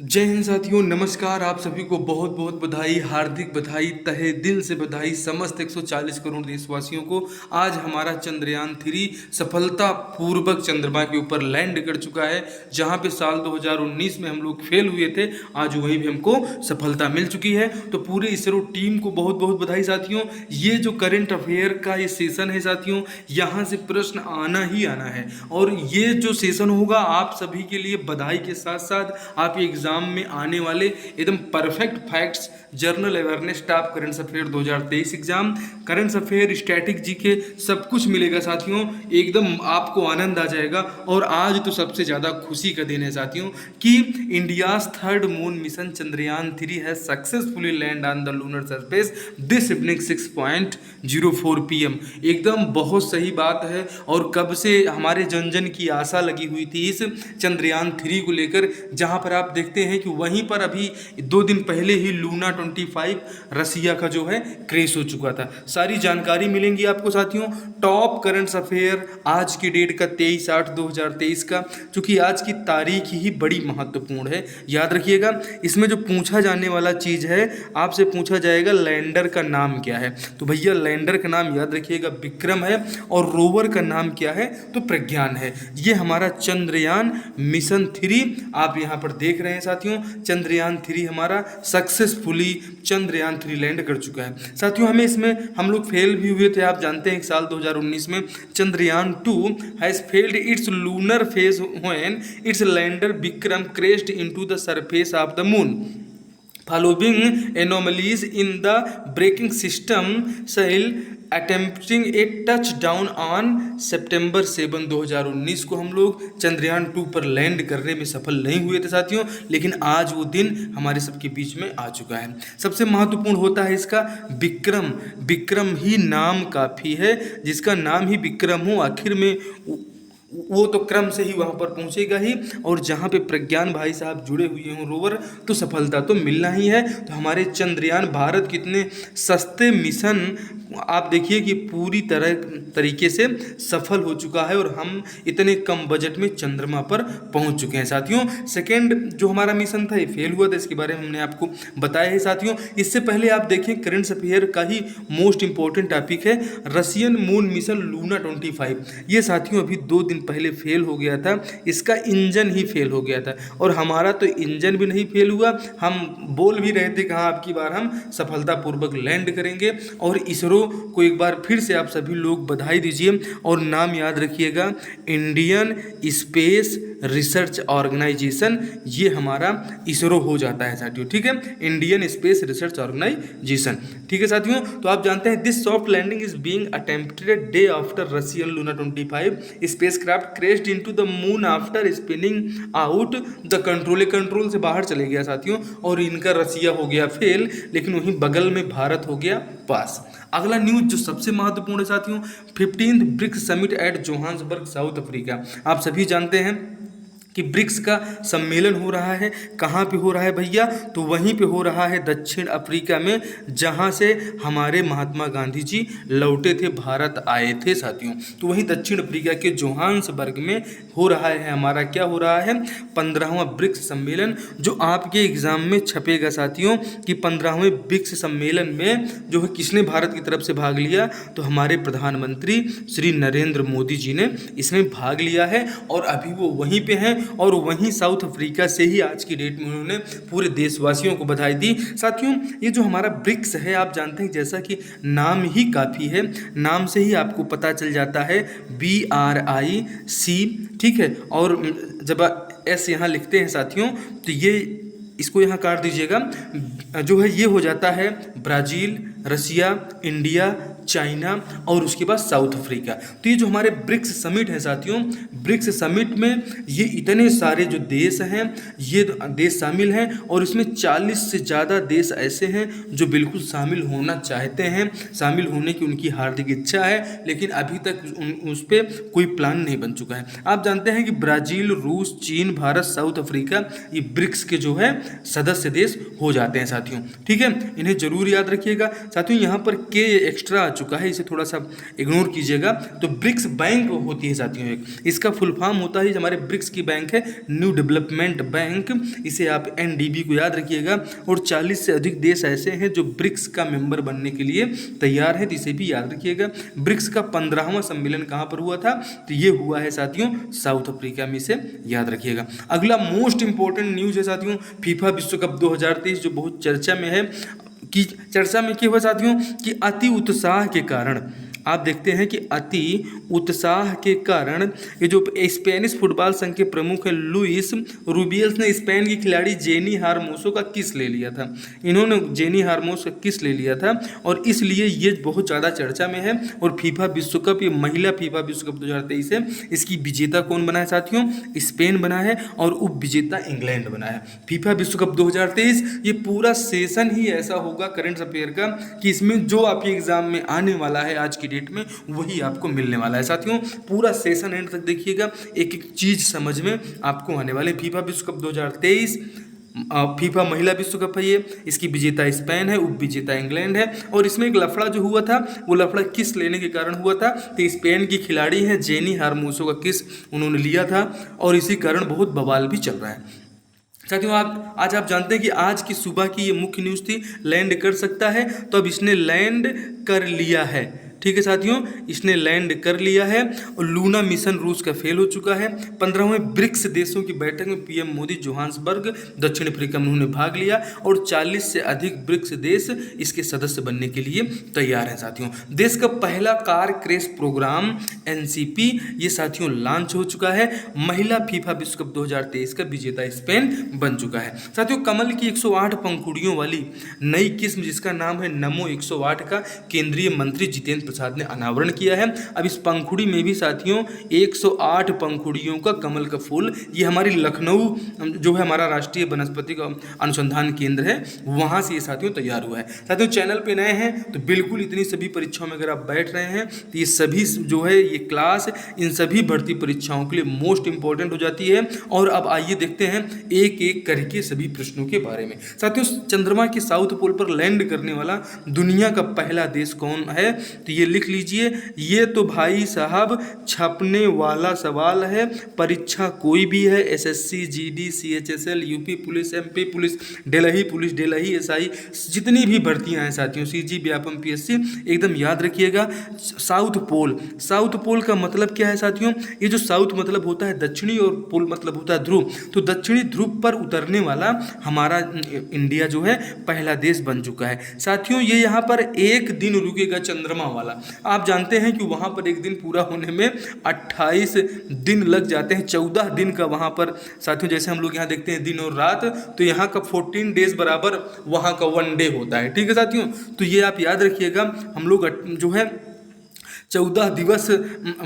जय हिंद साथियों, नमस्कार। आप सभी को बहुत बहुत बधाई, हार्दिक बधाई, तहे दिल से बधाई समस्त 140 करोड़ देशवासियों को। आज हमारा चंद्रयान 3 सफलतापूर्वक चंद्रमा के ऊपर लैंड कर चुका है। जहां पे साल 2019 में हम लोग फेल हुए थे, आज वहीं भी हमको सफलता मिल चुकी है। तो पूरे इसरो टीम को बहुत बहुत बधाई साथियों। ये जो करंट अफेयर का ये सेशन है साथियों, यहाँ से प्रश्न आना ही आना है। और ये जो सेशन होगा आप सभी के लिए बधाई के साथ साथ आप एग्जाम में आने वाले एकदम perfect facts, journal awareness, top current affair 2023 exam, current affair, static GK, सब कुछ मिलेगा साथियों। एकदम आपको आनंद आ जाएगा। और आज तो सबसे ज़्यादा खुशी का दिन है साथियों कि India's third moon mission Chandrayaan 3 है successfully land on the lunar surface this evening 6:04 PM। एकदम बहुत सही बात है। और कब से हमारे जन जन की आशा लगी हुई थी इस चंद्रयान 3 को लेकर, जहां पर आप देखते हैं कि वहीं पर अभी 2 दिन पहले ही लूना 25 रसिया का जो है क्रैश हो चुका था। सारी जानकारी मिलेंगी आपको साथियों। टॉप करंट अफेयर आज की डेट का 23/8/2023 का, चूंकि आज की तारीख ही बड़ी महत्वपूर्ण है, याद रखिएगा। इसमें जो पूछा जाने वाला चीज़ है, आपसे पूछा जाएगा लैंडर का नाम क्या है। तो भैया लैंडर का नाम याद रखिएगा विक्रम है, और रोवर का नाम क्या है तो प्रज्ञान है। ये हमारा चंद्रयान मिशन 3 आप यहाँ पर देख रहे हैं साथियों। चंद्रयान 3 हमारा सक्सेसफुली चंद्रयान 3 लैंड कर चुका है साथियों। हमें इसमें हम लोग फेल भी हुए थे, आप जानते हैं। साल 2019 में Chandrayaan 2 has failed its lunar phase when its lander Vikram crashed into the surface of the moon following anomalies in the braking system cell attempting a touchdown on सितंबर 7, 2019 को हम लोग चंद्रयान 2 पर लैंड करने में सफल नहीं हुए थे साथियों। लेकिन आज वो दिन हमारे सबके बीच में आ चुका है। सबसे महत्वपूर्ण होता है इसका विक्रम। विक्रम ही नाम काफ़ी है, जिसका नाम ही विक्रम हो, आखिर में वो तो क्रम से ही वहाँ पर पहुँचेगा ही। और जहाँ पे प्रज्ञान भाई साहब जुड़े हुए हों रोवर, तो सफलता तो मिलना ही है। तो हमारे चंद्रयान भारत कितने सस्ते मिशन आप देखिए कि पूरी तरीके से सफल हो चुका है, और हम इतने कम बजट में चंद्रमा पर पहुंच चुके हैं साथियों। सेकेंड जो हमारा मिशन था ये फेल हुआ था, इसके बारे में हमने आपको बताया है साथियों। इससे पहले आप देखें करंट अफेयर का ही मोस्ट इंपॉर्टेंट टॉपिक है रशियन मून मिशन लूना 25। ये साथियों अभी 2 दिन पहले फेल हो गया था। इसका इंजन ही फेल हो गया था, और हमारा तो इंजन भी नहीं फेल हुआ। हम बोल भी रहे थे कि हाँ, अब की बार हम सफलतापूर्वक लैंड करेंगे। और इसरो को एक बार फिर से आप सभी लोग बधाई दीजिए। और नाम याद रखिएगा, इंडियन स्पेस रिसर्च ऑर्गेनाइजेशन, ये हमारा इसरो हो जाता है साथियों। ठीक है, इंडियन स्पेस रिसर्च ऑर्गेनाइजेशन। ठीक है साथियों। तो आप जानते हैं this soft landing is being attempted day after Russian Luna 25 spacecraft crashed into the moon after spinning out the control से बाहर चले गया साथियों। और इनका रसिया हो गया फेल, लेकिन वहीं बगल में भारत हो गया पास। अगला न्यूज जो सबसे महत्वपूर्ण है साथियों, 15th BRICS summit at Johannesburg South Africa. आप सभी जानते हैं कि ब्रिक्स का सम्मेलन हो रहा है। कहाँ पे हो रहा है भैया? तो वहीं पे हो रहा है दक्षिण अफ्रीका में, जहाँ से हमारे महात्मा गांधी जी लौटे थे, भारत आए थे साथियों। तो वहीं दक्षिण अफ्रीका के जोहान्सबर्ग में हो रहा है हमारा, क्या हो रहा है, 15वां ब्रिक्स सम्मेलन, जो आपके एग्जाम में छपेगा साथियों कि 15वें ब्रिक्स सम्मेलन में जो है किसने भारत की तरफ से भाग लिया, तो हमारे प्रधानमंत्री श्री नरेंद्र मोदी जी ने इसमें भाग लिया है। और अभी वो वहीं पे हैं, और वहीं साउथ अफ्रीका से ही आज की डेट में उन्होंने पूरे देशवासियों को बधाई दी साथियों। ये जो हमारा ब्रिक्स है, आप जानते हैं जैसा कि नाम ही काफ़ी है, नाम से ही आपको पता चल जाता है BRIC। ठीक है, और जब एस यहाँ लिखते हैं साथियों, तो ये इसको यहाँ काट दीजिएगा, जो है ये हो जाता है ब्राज़ील, रसिया, इंडिया, चाइना और उसके बाद साउथ अफ्रीका। तो ये जो हमारे ब्रिक्स समिट है साथियों, ब्रिक्स समिट में ये इतने सारे जो देश हैं, ये देश शामिल हैं, और इसमें 40 से ज़्यादा देश ऐसे हैं जो बिल्कुल शामिल होना चाहते हैं, शामिल होने की उनकी हार्दिक इच्छा है, लेकिन अभी तक उस पर कोई प्लान नहीं बन चुका है। आप जानते हैं कि ब्राज़ील, रूस, चीन, भारत, साउथ अफ्रीका, ये ब्रिक्स के जो है सदस्य देश हो जाते हैं साथियों। ठीक है, इन्हें जरूर याद रखिएगा साथियों। यहाँ पर के एक्स्ट्रा चुका है, इसे थोड़ा सा इग्नोर कीजिएगा। तो ब्रिक्स बैंक होती है साथियों एक, इसका फुल फॉर्म होता है, हमारे ब्रिक्स की बैंक है न्यू डेवलपमेंट बैंक, इसे आप NDB को याद रखिएगा। और 40 से अधिक देश ऐसे हैं जो ब्रिक्स का मेंबर बनने के लिए तैयार है, तो इसे भी याद रखिएगा। ब्रिक्स का 15वां सम्मेलन कहाँ पर हुआ था, तो ये हुआ है साथियों साउथ अफ्रीका में, इसे याद रखिएगा। अगला मोस्ट इंपॉर्टेंट न्यूज़ है साथियों फीफा विश्व कप 2023, जो बहुत चर्चा में है। क्या हुआ साथियों कि अति उत्साह के कारण, आप देखते हैं कि अति उत्साह के कारण ये जो स्पेनिश फुटबॉल संघ के प्रमुख हैं लुइस रूबियल्स ने स्पेन की खिलाड़ी जेनी हारमोसो का किस ले लिया था। इन्होंने जेनी हारमोस का किस ले लिया था और इसलिए ये बहुत ज़्यादा चर्चा में है। और फीफा विश्व कप, ये महिला फीफा विश्व कप 2023 है, इसकी विजेता कौन बना है साथियों, स्पेन बना है और उप विजेता इंग्लैंड बना है। फीफा विश्व कप 2023 ये पूरा सेशन ही ऐसा होगा करंट अफेयर का कि इसमें जो आपके एग्जाम में आने वाला है आज की डेट में वही आपको मिलने वाला है साथियों। पूरा सेशन एंड तक देखिएगा, एक एक चीज समझ में आपको आने वाले। फीफा विश्व कप 2023 फीफा महिला विश्व कप है ये, इसकी विजेता स्पेन है, उप विजेता इंग्लैंड है। और इसमें एक लफड़ा जो हुआ था वो लफड़ा किस लेने के कारण हुआ था, तो स्पेन की खिलाड़ी है जेनी हारमोसो का किस उन्होंने लिया था और इसी कारण बहुत बवाल भी चल रहा है साथियों। आज आप जानते हैं कि आज की सुबह की ये मुख्य न्यूज़ थी, लैंड कर सकता है, तो अब इसने लैंड कर लिया है। ठीक है साथियों, इसने लैंड कर लिया है और लूना मिशन रूस का फेल हो चुका है। 15वें ब्रिक्स देशों की बैठक में पीएम मोदी जोहान्सबर्ग दक्षिण अफ्रीका में उन्होंने भाग लिया और 40 से अधिक ब्रिक्स देश इसके सदस्य बनने के लिए तैयार हैं साथियों। देश का पहला कार क्रेश प्रोग्राम NCP ये साथियों लॉन्च हो चुका है। महिला फीफा विश्व कप 2023 का विजेता स्पेन बन चुका है साथियों। कमल की 108 पंखुड़ियों वाली नई किस्म जिसका नाम है नमो 108 का केंद्रीय मंत्री जितेंद्र प्रसाद ने अनावरण किया है। अब इस पंखुड़ी में भी साथियों 108 पंखुड़ियों का कमल का फूल, ये हमारी लखनऊ जो है हमारा राष्ट्रीय वनस्पति का अनुसंधान केंद्र है, वहां से ये साथियों तैयार हुआ है। साथियों चैनल पे नए हैं तो बिल्कुल इतनी सभी परीक्षाओं में अगर आप बैठ रहे हैं तो ये सभी जो है ये क्लास इन सभी भर्ती परीक्षाओं के लिए मोस्ट इंपॉर्टेंट हो जाती है। और अब आइए देखते हैं एक एक करके सभी प्रश्नों के बारे में। साथियों चंद्रमा के साउथ पोल पर लैंड करने वाला दुनिया का पहला देश कौन है, तो ये लिख लीजिए। ये तो भाई साहब छपने वाला सवाल है, परीक्षा कोई भी है, SSC GD CHSL UP police MP police Delhi SI जितनी भी भर्तियां हैं साथियों, CG व्यापम PSC एकदम याद रखिएगा। साउथ पोल का मतलब क्या है साथियों, ये जो साउथ मतलब होता है दक्षिणी और पोल मतलब होता है ध्रुव, तो दक्षिणी ध्रुव पर उतरने वाला हमारा इंडिया जो है पहला देश बन चुका है साथियों। ये यहाँ पर एक दिन रुकेगा चंद्रमा वाला, आप जानते हैं कि वहाँ पर एक दिन पूरा होने में 28 दिन लग जाते हैं, 14 दिन का वहाँ पर साथियों, जैसे हम लोग यहाँ देखते हैं दिन और रात, तो यहाँ का 14 डेज बराबर वहाँ का 1 डे होता है। ठीक है साथियों, तो ये आप याद रखिएगा, हम लोग जो है 14 दिवस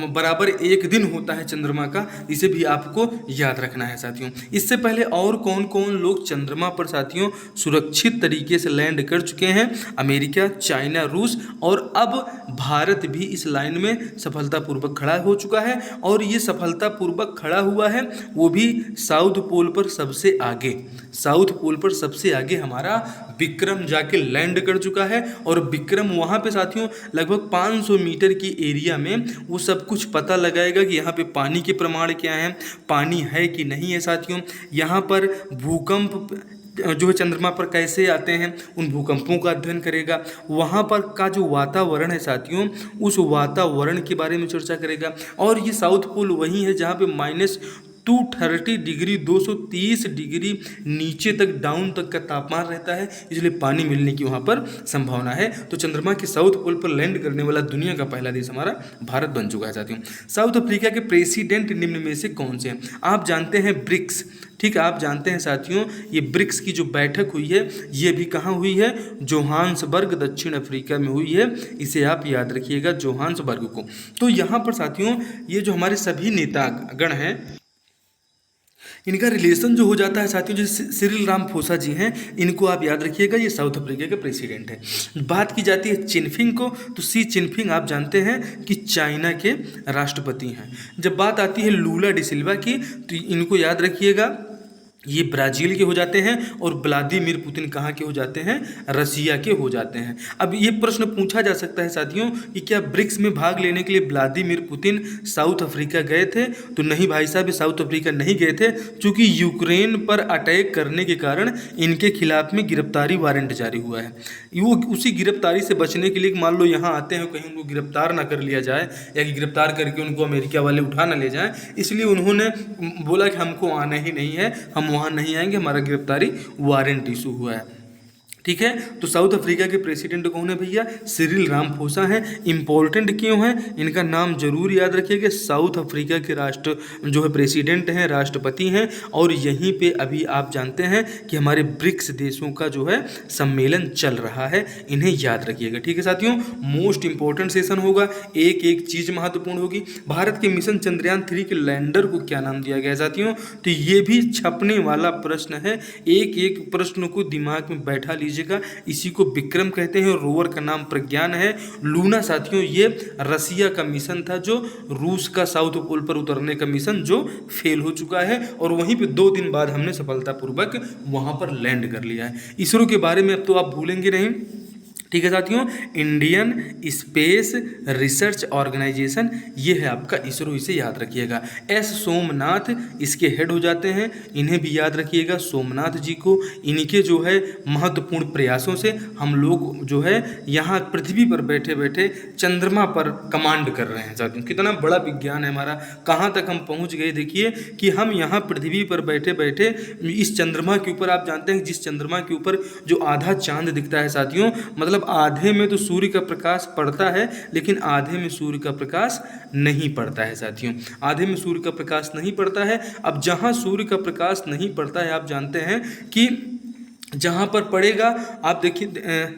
बराबर एक दिन होता है चंद्रमा का, इसे भी आपको याद रखना है साथियों। इससे पहले और कौन कौन लोग चंद्रमा पर साथियों सुरक्षित तरीके से लैंड कर चुके हैं, अमेरिका, चाइना, रूस, और अब भारत भी इस लाइन में सफलतापूर्वक खड़ा हो चुका है। और ये सफलतापूर्वक खड़ा हुआ है वो भी साउथ पोल पर सबसे आगे, साउथ पोल पर सबसे आगे हमारा विक्रम जाके लैंड कर चुका है। और विक्रम वहाँ पे साथियों लगभग 500 मीटर की एरिया में वो सब कुछ पता लगाएगा कि यहाँ पे पानी के प्रमाण क्या हैं, पानी है कि नहीं है साथियों। यहाँ पर भूकंप जो है चंद्रमा पर कैसे आते हैं, उन भूकंपों का अध्ययन करेगा। वहाँ पर का जो वातावरण है साथियों, उस वातावरण के बारे में चर्चा करेगा। और ये साउथ पोल वही है जहाँ पे -230 डिग्री 230 डिग्री नीचे तक डाउन तक का तापमान रहता है, इसलिए पानी मिलने की वहाँ पर संभावना है। तो चंद्रमा के साउथ पोल पर लैंड करने वाला दुनिया का पहला देश हमारा भारत बन चुका है साथियों। साउथ अफ्रीका के प्रेसिडेंट निम्न में से कौन से हैं, आप जानते हैं ब्रिक्स, ठीक है, आप जानते हैं साथियों ये ब्रिक्स की जो बैठक हुई है ये भी कहाँ हुई है, जोहान्सबर्ग दक्षिण अफ्रीका में हुई है, इसे आप याद रखिएगा जोहान्सबर्ग को। तो यहाँ पर साथियों ये जो हमारे सभी नेतागण हैं इनका रिलेशन जो हो जाता है साथियों, जैसे सिरिल रामाफोसा जी हैं, इनको आप याद रखिएगा, ये साउथ अफ्रीका के प्रेसिडेंट हैं। बात की जाती है चिनफिंग को, तो सी चिनफिंग आप जानते हैं कि चाइना के राष्ट्रपति हैं। जब बात आती है लूला डिसिल्वा की, तो इनको याद रखिएगा, ये ब्राज़ील के हो जाते हैं और व्लादिमीर पुतिन कहाँ के हो जाते हैं, रसिया के हो जाते हैं। अब ये प्रश्न पूछा जा सकता है साथियों कि क्या ब्रिक्स में भाग लेने के लिए व्लादिमीर पुतिन साउथ अफ्रीका गए थे? तो नहीं भाई साहब, साउथ अफ्रीका नहीं गए थे, क्योंकि यूक्रेन पर अटैक करने के कारण इनके खिलाफ में गिरफ्तारी वारंट जारी हुआ है। वो उसी गिरफ्तारी से बचने के लिए मान लो यहाँ आते हैं, कहीं उनको गिरफ्तार ना कर लिया जाए या कि गिरफ्तार करके उनको अमेरिका वाले उठा ना ले जाएं, इसलिए उन्होंने बोला कि हमको आना ही नहीं है, हम वहाँ नहीं आएंगे, हमारा गिरफ्तारी वारंट इशू हुआ है। ठीक है, तो साउथ अफ्रीका के प्रेसिडेंट कौन है भैया? सिरिल रामफोसा हैं। इंपॉर्टेंट क्यों हैं? इनका नाम जरूर याद रखिएगा। साउथ अफ्रीका के राष्ट्र जो है प्रेसिडेंट हैं, राष्ट्रपति हैं, और यहीं पे अभी आप जानते हैं कि हमारे ब्रिक्स देशों का जो है सम्मेलन चल रहा है, इन्हें याद रखिएगा। ठीक है साथियों, मोस्ट इंपॉर्टेंट सेशन होगा, एक एक चीज़ महत्वपूर्ण होगी। भारत के मिशन चंद्रयान 3 के लैंडर को क्या नाम दिया गया है साथियों? तो ये भी छपने वाला प्रश्न है, एक एक प्रश्न को दिमाग में बैठा लीजिए। इसी को विक्रम कहते हैं। रोवर का नाम प्रज्ञान है। लूना साथियों ये रसिया का मिशन था, जो रूस का साउथ पोल पर उतरने का मिशन जो फेल हो चुका है, और वहीं पे 2 दिन बाद हमने सफलतापूर्वक वहां पर लैंड कर लिया है। इसरो के बारे में अब तो आप भूलेंगे नहीं। ठीक है साथियों, इंडियन स्पेस रिसर्च ऑर्गेनाइजेशन ये है आपका इसरो, इसे याद रखिएगा। एस सोमनाथ इसके हेड हो जाते हैं, इन्हें भी याद रखिएगा, सोमनाथ जी को। इनके जो है महत्वपूर्ण प्रयासों से हम लोग जो है यहाँ पृथ्वी पर बैठे बैठे चंद्रमा पर कमांड कर रहे हैं साथियों। कितना बड़ा विज्ञान है हमारा, कहाँ तक हम पहुँच गए देखिए कि हम यहाँ पृथ्वी पर बैठे बैठे इस चंद्रमा के ऊपर, आप जानते हैं जिस चंद्रमा के ऊपर जो आधा चांद दिखता है साथियों, मतलब आधे में तो सूर्य का प्रकाश पड़ता है, लेकिन आधे में सूर्य का प्रकाश नहीं पड़ता है साथियों, आधे में सूर्य का प्रकाश नहीं पड़ता है। अब जहां सूर्य का प्रकाश नहीं पड़ता है, आप जानते हैं कि जहाँ पर पड़ेगा, आप देखिए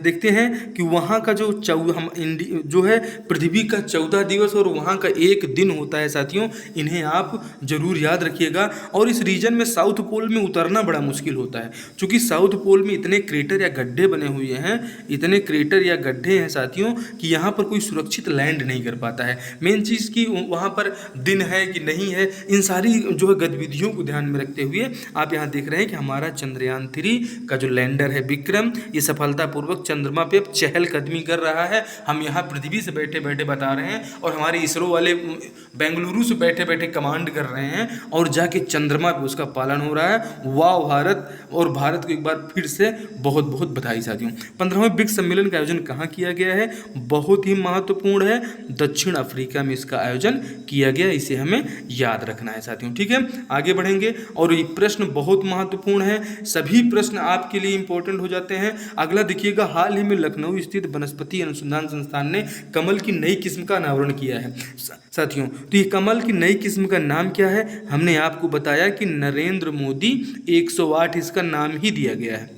देखते हैं कि वहाँ का जो जो है पृथ्वी का 14 दिवस और वहाँ का 1 दिन होता है साथियों, इन्हें आप जरूर याद रखिएगा। और इस रीजन में साउथ पोल में उतरना बड़ा मुश्किल होता है, क्योंकि साउथ पोल में इतने क्रेटर या गड्ढे बने हुए हैं, इतने क्रेटर या गड्ढे हैं साथियों कि यहाँ पर कोई सुरक्षित लैंड नहीं कर पाता है। मेन चीज़ की वहाँ पर दिन है कि नहीं है, इन सारी जो है गतिविधियों को ध्यान में रखते हुए आप यहाँ देख रहे हैं कि हमारा चंद्रयान 3 का जो लैंडर है विक्रम, ये सफलतापूर्वक चंद्रमा पे अब चहलकदमी कर रहा है। हम यहाँ पृथ्वी से बैठे बैठे बता रहे हैं, और हमारे इसरो वाले बेंगलुरु से बैठे बैठे कमांड कर रहे हैं, और जाके चंद्रमा पे उसका पालन हो रहा है। वाह भारत, और भारत को एक बार फिर से बहुत बहुत बधाई साथियों। 15वें ब्रिक्स सम्मेलन का आयोजन कहाँ किया गया है? बहुत ही महत्वपूर्ण है, दक्षिण अफ्रीका में इसका आयोजन किया गया, इसे हमें याद रखना है साथियों। ठीक है, आगे बढ़ेंगे, और ये प्रश्न बहुत महत्वपूर्ण है, सभी प्रश्न आपके लिए इंपॉर्टेंट हो जाते हैं। अगला देखिएगा, हाल ही में लखनऊ स्थित वनस्पति अनुसंधान संस्थान ने कमल की नई किस्म का अनावरण किया है साथियों। तो ये कमल की नई किस्म का नाम क्या है? हमने आपको बताया कि नरेंद्र मोदी 108 इसका नाम ही दिया गया है,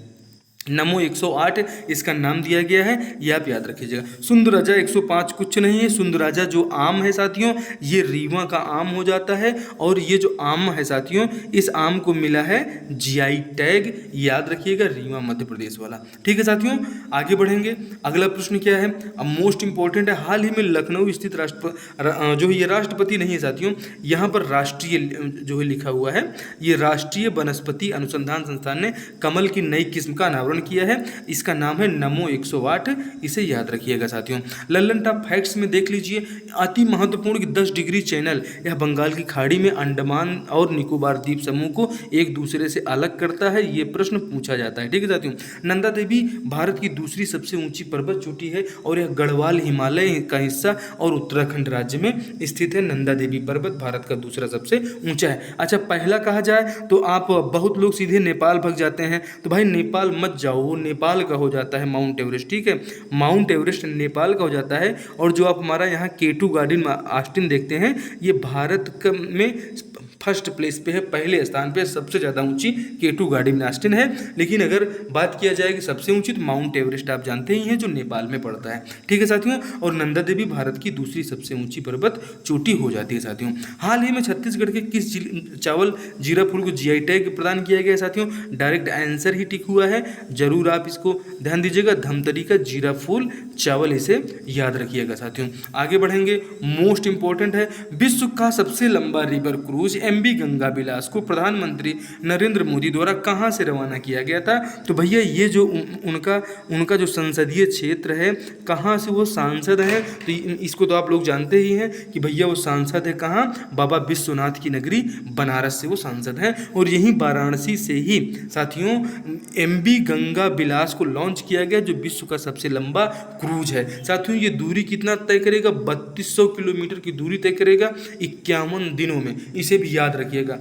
नमो 108 इसका नाम दिया गया है, ये आप याद रखिएगा। सुंदराजा 105 कुछ नहीं है, सुंदराजा जो आम है साथियों, ये रीवा का आम हो जाता है, और ये जो आम है साथियों, इस आम को मिला है जीआई टैग, याद रखिएगा, रीवा मध्य प्रदेश वाला। ठीक है साथियों, आगे बढ़ेंगे। अगला प्रश्न क्या है? अब मोस्ट इंपॉर्टेंट है, हाल ही में लखनऊ स्थित जो ये राष्ट्रपति नहीं है साथियों, यहाँ पर राष्ट्रीय जो है लिखा हुआ है, ये राष्ट्रीय वनस्पति अनुसंधान संस्थान ने कमल की नई किस्म का अनावरण किया है, इसका नाम है नमो 108, इसे याद रखिएगा साथियों। लल्लन टॉप फैक्ट्स में देख लीजिए, अति महत्वपूर्ण कि 10 डिग्री चैनल यह बंगाल की खाड़ी में अंडमान और निकोबार द्वीप समूह को एक दूसरे से अलग करता है, ये प्रश्न पूछा जाता है। ठीक है साथियों, नंदा देवी भारत की दूसरी सबसे ऊंची पर्वत चोटी है, और यह गढ़वाल हिमालय का हिस्सा और उत्तराखंड राज्य में स्थित है। नंदा देवी पर्वत भारत का दूसरा सबसे ऊंचा है। अच्छा, पहला कहा जाए तो आप बहुत लोग सीधे नेपाल भग जाते हैं, तो भाई नेपाल मत जाओ, वो नेपाल का हो जाता है माउंट एवरेस्ट। ठीक है, माउंट एवरेस्ट नेपाल का हो जाता है। और जो आप हमारा यहाँ K2 गार्डन ऑस्टिन देखते हैं, ये भारत में फर्स्ट प्लेस पे है, पहले स्थान पे सबसे ज़्यादा ऊंची K2 गार्डन ऑस्टिन है। लेकिन अगर बात किया जाए कि सबसे ऊंची, तो माउंट एवरेस्ट आप जानते ही हैं जो नेपाल में पड़ता है। ठीक है साथियों, और नंदा देवी भारत की दूसरी सबसे ऊंची पर्वत चोटी हो जाती है साथियों। हाल ही में छत्तीसगढ़ के किस चावल जीरा फूल को जीआई टैग प्रदान किया गया है साथियों? डायरेक्ट आंसर ही टिक हुआ है, जरूर आप इसको ध्यान दीजिएगा, धमतरी का जीरा फूल चावल, इसे याद रखिएगा साथियों। आगे बढ़ेंगे, मोस्ट इंपॉर्टेंट है, विश्व का सबसे लंबा river cruise MB Ganga Bilas को प्रधानमंत्री नरेंद्र मोदी द्वारा कहाँ से रवाना किया गया था? तो भैया ये जो उनका जो संसदीय क्षेत्र है, कहाँ से वो सांसद हैं, तो इसको तो आप लोग जानते ही हैं कि भैया वो सांसद है कहाँ, बाबा विश्वनाथ की नगरी बनारस से वो सांसद हैं। और यहीं वाराणसी से ही साथियों MB गंगा बिलास को लॉन्च किया गया, जो विश्व का सबसे लंबा क्रूज है। साथियों ये दूरी कितना तय करेगा? 3200 किलोमीटर की दूरी तय करेगा 51 दिनों में, इसे भी याद रखिएगा।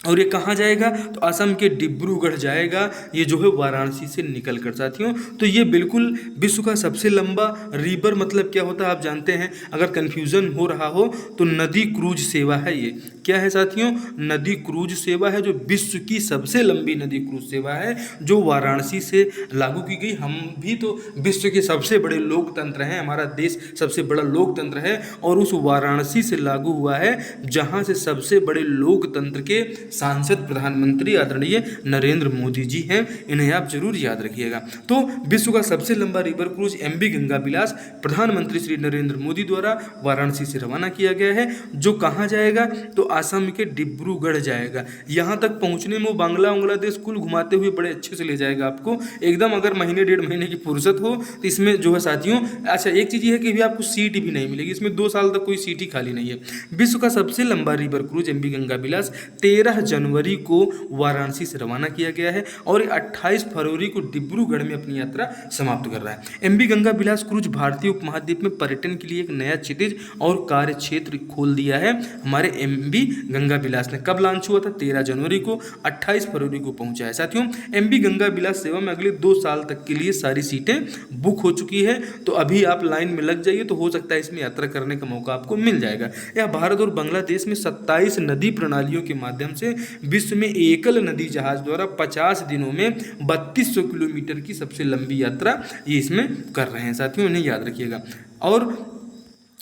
और ये कहाँ जाएगा? तो असम के डिब्रूगढ़ जाएगा, ये जो है वाराणसी से निकल कर साथियों। तो ये बिल्कुल विश्व का सबसे लंबा रिवर मतलब क्या होता है आप जानते हैं, अगर कन्फ्यूज़न हो रहा हो तो नदी क्रूज सेवा है। ये क्या है साथियों? नदी क्रूज सेवा है, जो विश्व की सबसे लंबी नदी क्रूज सेवा है, जो वाराणसी से लागू की गई। हम भी तो विश्व के सबसे बड़े लोकतंत्र हैं, हमारा देश सबसे बड़ा लोकतंत्र है, और उस वाराणसी से लागू हुआ है, जहाँ से सबसे बड़े लोकतंत्र के सांसद प्रधानमंत्री आदरणीय नरेंद्र मोदी जी हैं। इन्हें आप जरूर याद रखिएगा। तो विश्व का सबसे लंबा river cruise MB Ganga Bilas प्रधानमंत्री श्री नरेंद्र मोदी द्वारा वाराणसी से रवाना किया गया है, जो कहाँ जाएगा? तो असम के डिब्रूगढ़ जाएगा। यहाँ तक पहुँचने में वो बांग्लादेश कुल घुमाते हुए बड़े अच्छे से ले जाएगा आपको एकदम। अगर महीने 1.5 महीने की फुर्सत हो तो इसमें जो है साथियों, अच्छा एक चीज़ ये है कि भी आपको सीट भी नहीं मिलेगी, इसमें 2 साल तक कोई सीट ही खाली नहीं है। विश्व का सबसे लंबा river cruise MB Ganga Bilas 13 जनवरी को वाराणसी से रवाना किया गया है, और 28 फरवरी को डिब्रूगढ़ में अपनी यात्रा समाप्त कर रहा है। MB गंगा बिलास क्रूज भारतीय उपमहाद्वीप में पर्यटन के लिए एक नया क्षितिज और कार्य क्षेत्र खोल दिया है हमारे MB गंगा बिलास ने। कब लॉन्च हुआ था? 13 जनवरी को, 28 फरवरी को पहुंचा है। साथियों MB गंगा बिलास सेवा में अगले 2 साल तक के लिए सारी सीटें बुक हो चुकी है, तो अभी आप लाइन में लग जाइए, तो हो सकता है इसमें यात्रा करने का मौका आपको मिल जाएगा। यह भारत और बांग्लादेश में 27 नदी प्रणालियों के माध्यम से विश्व में एकल नदी जहाज द्वारा 50 दिनों में 3200 किलोमीटर की सबसे लंबी यात्रा ये इसमें कर रहे हैं साथियों, इन्हें याद रखिएगा। और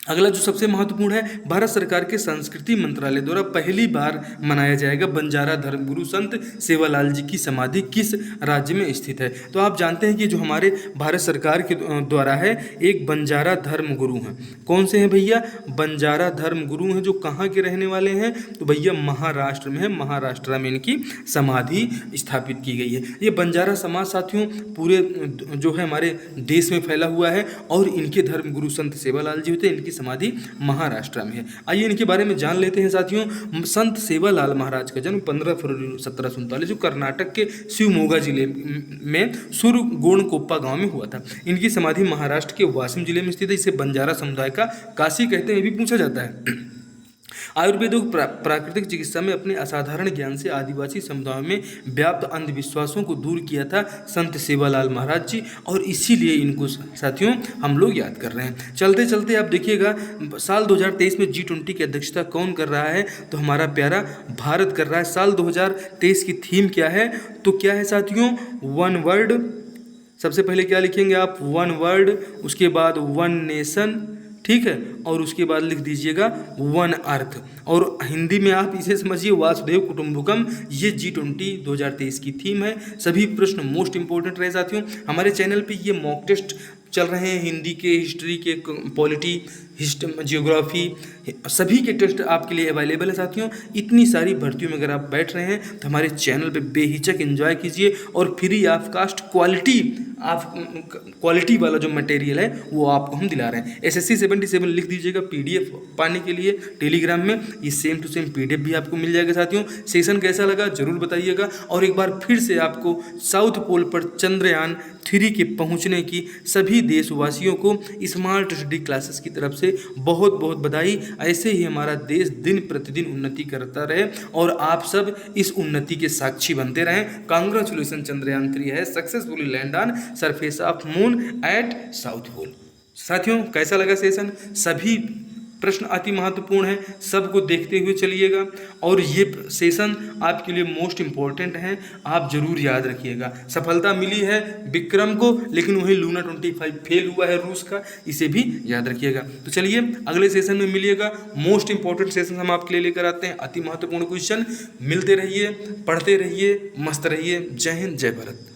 अगला जो सबसे महत्वपूर्ण है, भारत सरकार के संस्कृति मंत्रालय द्वारा पहली बार मनाया जाएगा बंजारा धर्मगुरु संत सेवालाल जी की समाधि किस राज्य में स्थित है? तो आप जानते हैं कि जो हमारे भारत सरकार के द्वारा है, एक बंजारा धर्मगुरु हैं। कौन से हैं भैया? बंजारा धर्मगुरु हैं, जो कहाँ के रहने वाले हैं? तो भैया महाराष्ट्र में है, महाराष्ट्र में इनकी समाधि स्थापित की गई है। ये बंजारा समाज साथियों पूरे जो है हमारे देश में फैला हुआ है, और इनके धर्मगुरु संत सेवालाल जी होते हैं, इनकी समाधि महाराष्ट्र में है। आइए इनके बारे में जान लेते हैं साथियों। संत सेवालाल महाराज का जन्म 15 फरवरी 1747 जो कर्नाटक के शिवमोगा जिले में सुरगोणकोप्पा गांव में हुआ था। इनकी समाधि महाराष्ट्र के वाशिम जिले में स्थित है। इसे बंजारा समुदाय का काशी कहते हैं, ये भी पूछा जाता है। आयुर्वेद और प्राकृतिक चिकित्सा में अपने असाधारण ज्ञान से आदिवासी समुदायों में व्याप्त अंधविश्वासों को दूर किया था संत सेवालाल महाराज जी, और इसीलिए इनको साथियों हम लोग याद कर रहे हैं। चलते चलते आप देखिएगा, साल 2023 में G20 की अध्यक्षता कौन कर रहा है? तो हमारा प्यारा भारत कर रहा है। साल 2023 की थीम क्या है? तो क्या है साथियों? One world. सबसे पहले क्या लिखेंगे आप? वन वर्ल्ड, उसके बाद वन नेशन, ठीक है, और उसके बाद लिख दीजिएगा वन अर्थ, और हिंदी में आप इसे समझिए वासुदेव कुटुंबकम। ये G20 2023 की थीम है। सभी प्रश्न मोस्ट इंपॉर्टेंट रहे साथियों। हमारे चैनल पे ये मॉक टेस्ट चल रहे हैं, हिंदी के, हिस्ट्री के, पॉलिटी, जियोग्राफी, सभी के टेस्ट आपके लिए अवेलेबल है साथियों। इतनी सारी भर्तियों में अगर आप बैठ रहे हैं तो हमारे चैनल पे बेहिचक एंजॉय कीजिए, और फ्री ऑफ कास्ट क्वालिटी वाला जो मटेरियल है वो आपको हम दिला रहे हैं। SSC 77 लिख दीजिएगा। PDF पाने के लिए टेलीग्राम में ये सेम टू सेम PDF भी आपको मिल जाएगा साथियों। सेशन कैसा लगा जरूर बताइएगा, और एक बार फिर से आपको साउथ पोल पर चंद्रयान 3 के पहुंचने की सभी देशवासियों को स्मार्ट स्टडी क्लासेस की तरफ से बहुत बहुत बधाई। ऐसे ही हमारा देश दिन प्रतिदिन उन्नति करता रहे, और आप सब इस उन्नति के साक्षी बनते रहें। कांग्रेचुलेसन, चंद्रयान 3 है successfully land on surface of moon at south pole. साथियों कैसा लगा सेशन? सभी प्रश्न अति महत्वपूर्ण है, सबको देखते हुए चलिएगा, और ये सेशन आपके लिए मोस्ट इम्पॉर्टेंट है, आप जरूर याद रखिएगा। सफलता मिली है विक्रम को, लेकिन वही लूना 25 फेल हुआ है रूस का, इसे भी याद रखिएगा। तो चलिए अगले सेशन में मिलिएगा। मोस्ट इंपॉर्टेंट सेशन हम आपके लिए लेकर आते हैं, अति महत्वपूर्ण क्वेश्चन। मिलते रहिए, पढ़ते रहिए, मस्त रहिए। जय हिंद, जय भारत।